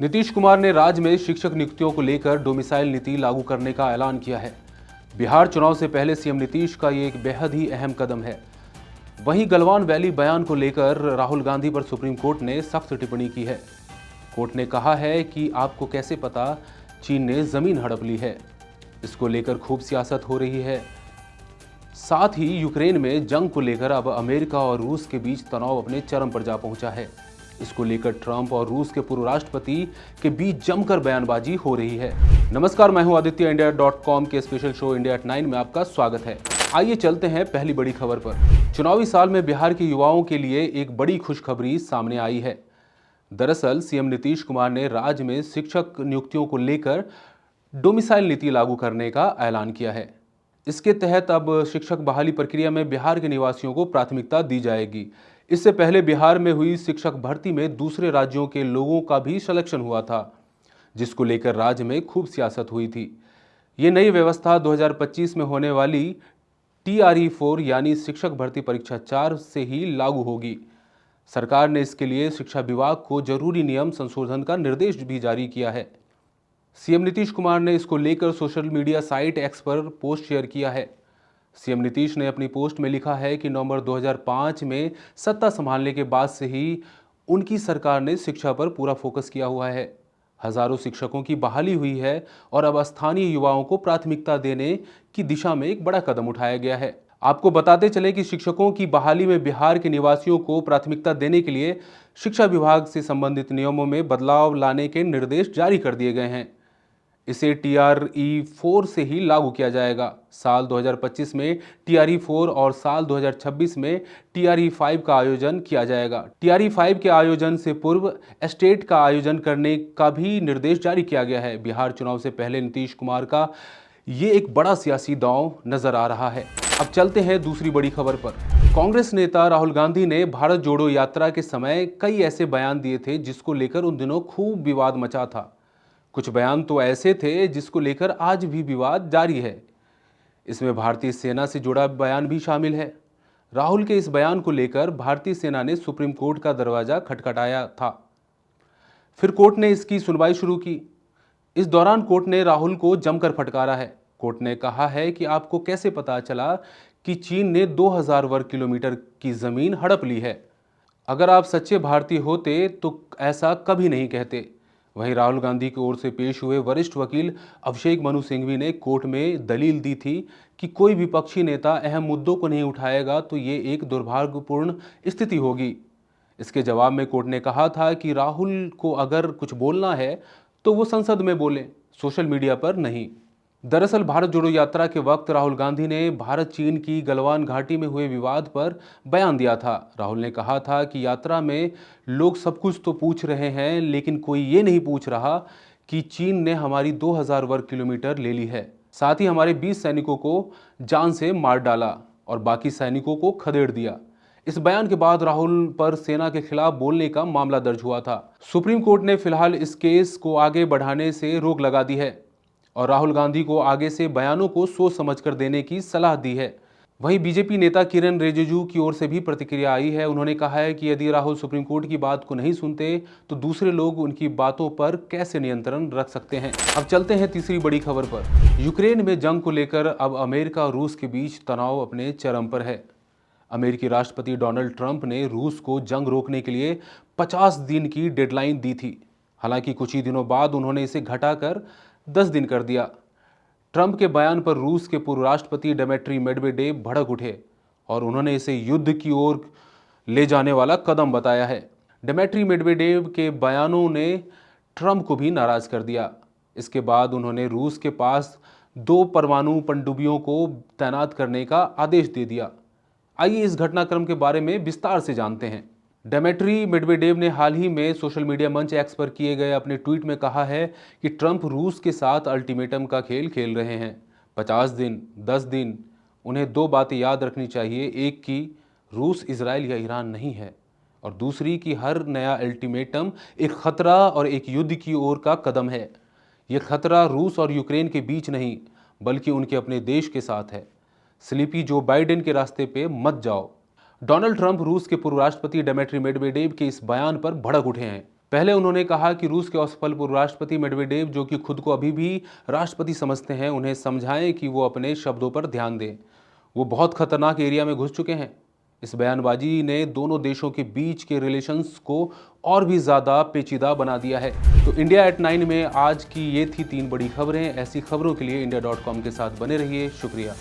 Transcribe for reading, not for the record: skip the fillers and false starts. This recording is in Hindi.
नीतीश कुमार ने राज्य में शिक्षक नियुक्तियों को लेकर डोमिसाइल नीति लागू करने का ऐलान किया है। बिहार चुनाव से पहले सीएम नीतीश का ये एक बेहद ही अहम कदम है। वहीं गलवान वैली बयान को लेकर राहुल गांधी पर सुप्रीम कोर्ट ने सख्त टिप्पणी की है। कोर्ट ने कहा है कि आपको कैसे पता चीन ने जमीन हड़प ली है। इसको लेकर खूब सियासत हो रही है। साथ ही यूक्रेन में जंग को लेकर अब अमेरिका और रूस के बीच तनाव अपने चरम पर जा पहुंचा है। इसको लेकर ट्रंप और रूस के पूर्व राष्ट्रपति के बीच जमकर बयानबाजी हो रही है। नमस्कार, मैं हूं आदित्य। इंडिया.com के स्पेशल शो इंडिया एट 9 में आपका स्वागत है। आइए चलते हैं पहली बड़ी खबर पर। चुनावी साल में बिहार के युवाओं के लिए एक बड़ी खुशखबरी सामने आई है। दरअसल सीएम नीतीश कुमार ने राज्य में शिक्षक नियुक्तियों को लेकर डोमिसाइल नीति लागू करने का ऐलान किया है। इसके तहत अब शिक्षक बहाली प्रक्रिया में बिहार के निवासियों को प्राथमिकता दी जाएगी। इससे पहले बिहार में हुई शिक्षक भर्ती में दूसरे राज्यों के लोगों का भी सिलेक्शन हुआ था, जिसको लेकर राज्य में खूब सियासत हुई थी। ये नई व्यवस्था 2025 में होने वाली TRE 4 यानी शिक्षक भर्ती परीक्षा 4 से ही लागू होगी। सरकार ने इसके लिए शिक्षा विभाग को जरूरी नियम संशोधन का निर्देश भी जारी किया है। सीएम नीतीश कुमार ने इसको लेकर सोशल मीडिया साइट एक्स पर पोस्ट शेयर किया है। सीएम नीतीश ने अपनी पोस्ट में लिखा है कि नवंबर 2005 में सत्ता संभालने के बाद से ही उनकी सरकार ने शिक्षा पर पूरा फोकस किया हुआ है। हजारों शिक्षकों की बहाली हुई है और अब स्थानीय युवाओं को प्राथमिकता देने की दिशा में एक बड़ा कदम उठाया गया है। आपको बताते चले कि शिक्षकों की बहाली में बिहार के निवासियों को प्राथमिकता देने के लिए शिक्षा विभाग से संबंधित नियमों में बदलाव लाने के निर्देश जारी कर दिए गए हैं। इसे TRE 4 से ही लागू किया जाएगा। साल 2025 में TRE 4 और साल 2026 में TRE 5 का आयोजन किया जाएगा। TRE 5 के आयोजन से पूर्व स्टेट का आयोजन करने का भी निर्देश जारी किया गया है। बिहार चुनाव से पहले नीतीश कुमार का ये एक बड़ा सियासी दांव नजर आ रहा है। अब चलते हैं दूसरी बड़ी खबर पर। कांग्रेस नेता राहुल गांधी ने भारत जोड़ो यात्रा के समय कई ऐसे बयान दिए थे जिसको लेकर उन दिनों खूब विवाद मचा था। कुछ बयान तो ऐसे थे जिसको लेकर आज भी विवाद जारी है। इसमें भारतीय सेना से जुड़ा बयान भी शामिल है। राहुल के इस बयान को लेकर भारतीय सेना ने सुप्रीम कोर्ट का दरवाजा खटखटाया था। फिर कोर्ट ने इसकी सुनवाई शुरू की। इस दौरान कोर्ट ने राहुल को जमकर फटकारा है। कोर्ट ने कहा है कि आपको कैसे पता चला कि चीन ने 2000 वर्ग किलोमीटर की जमीन हड़प ली है। अगर आप सच्चे भारतीय होते तो ऐसा कभी नहीं कहते। वहीं राहुल गांधी की ओर से पेश हुए वरिष्ठ वकील अभिषेक मनु सिंघवी ने कोर्ट में दलील दी थी कि कोई विपक्षी नेता अहम मुद्दों को नहीं उठाएगा तो ये एक दुर्भाग्यपूर्ण स्थिति होगी। इसके जवाब में कोर्ट ने कहा था कि राहुल को अगर कुछ बोलना है तो वो संसद में बोले, सोशल मीडिया पर नहीं। दरअसल भारत जोड़ो यात्रा के वक्त राहुल गांधी ने भारत चीन की गलवान घाटी में हुए विवाद पर बयान दिया था। राहुल ने कहा था कि यात्रा में लोग सब कुछ तो पूछ रहे हैं, लेकिन कोई ये नहीं पूछ रहा कि चीन ने हमारी 2000 वर्ग किलोमीटर ले ली है। साथ ही हमारे 20 सैनिकों को जान से मार डाला और बाकी सैनिकों को खदेड़ दिया। इस बयान के बाद राहुल पर सेना के खिलाफ बोलने का मामला दर्ज हुआ था। सुप्रीम कोर्ट ने फिलहाल इस केस को आगे बढ़ाने से रोक लगा दी है और राहुल गांधी को आगे से बयानों को सोच समझकर देने की सलाह दी है। वहीं बीजेपी नेता किरण रिजिजू की ओर से भी प्रतिक्रिया आई है। उन्होंने कहा है कि यदि राहुल सुप्रीम कोर्ट की बात को नहीं सुनते तो दूसरे लोग उनकी बातों पर कैसे नियंत्रण रख सकते हैं। अब चलते हैं तीसरी बड़ी खबर पर। यूक्रेन में जंग को लेकर अब अमेरिका और रूस के बीच तनाव अपने चरम पर है। अमेरिकी राष्ट्रपति डोनाल्ड ट्रंप ने रूस को जंग रोकने के लिए 50 दिन की डेडलाइन दी थी। हालांकि कुछ ही दिनों बाद उन्होंने इसे घटाकर 10 दिन कर दिया। ट्रंप के बयान पर रूस के पूर्व राष्ट्रपति डिमित्री मेदवेदेव भड़क उठे और उन्होंने इसे युद्ध की ओर ले जाने वाला कदम बताया है। डिमित्री मेदवेदेव के बयानों ने ट्रंप को भी नाराज कर दिया। इसके बाद उन्होंने रूस के पास 2 परमाणु पनडुब्बियों को तैनात करने का आदेश दे दिया। आइए इस घटनाक्रम के बारे में विस्तार से जानते हैं। डिमित्री मेदवेदेव ने हाल ही में सोशल मीडिया मंच एक्स पर किए गए अपने ट्वीट में कहा है कि ट्रंप रूस के साथ अल्टीमेटम का खेल खेल रहे हैं। 50 दिन, 10 दिन। उन्हें 2 बातें याद रखनी चाहिए। एक कि रूस इजराइल या ईरान नहीं है और दूसरी कि हर नया अल्टीमेटम एक खतरा और एक युद्ध की ओर का कदम है। यह खतरा रूस और यूक्रेन के बीच नहीं बल्कि उनके अपने देश के साथ है। स्लीपी जो बाइडेन के रास्ते पे मत जाओ। डोनाल्ड ट्रंप रूस के पूर्व राष्ट्रपति डिमित्री मेदवेदेव के इस बयान पर भड़क उठे हैं। पहले उन्होंने कहा कि रूस के असफल पूर्व राष्ट्रपति मेडवेडेव, जो कि खुद को अभी भी राष्ट्रपति समझते हैं, उन्हें समझाएं कि वो अपने शब्दों पर ध्यान दें। वो बहुत खतरनाक एरिया में घुस चुके हैं। इस बयानबाजी ने दोनों देशों के बीच के रिलेशंस को और भी ज़्यादा पेचीदा बना दिया है। तो इंडिया एट 9 में आज की ये थी 3 बड़ी खबरें। ऐसी खबरों के लिए India.com के साथ बने रहिए। शुक्रिया।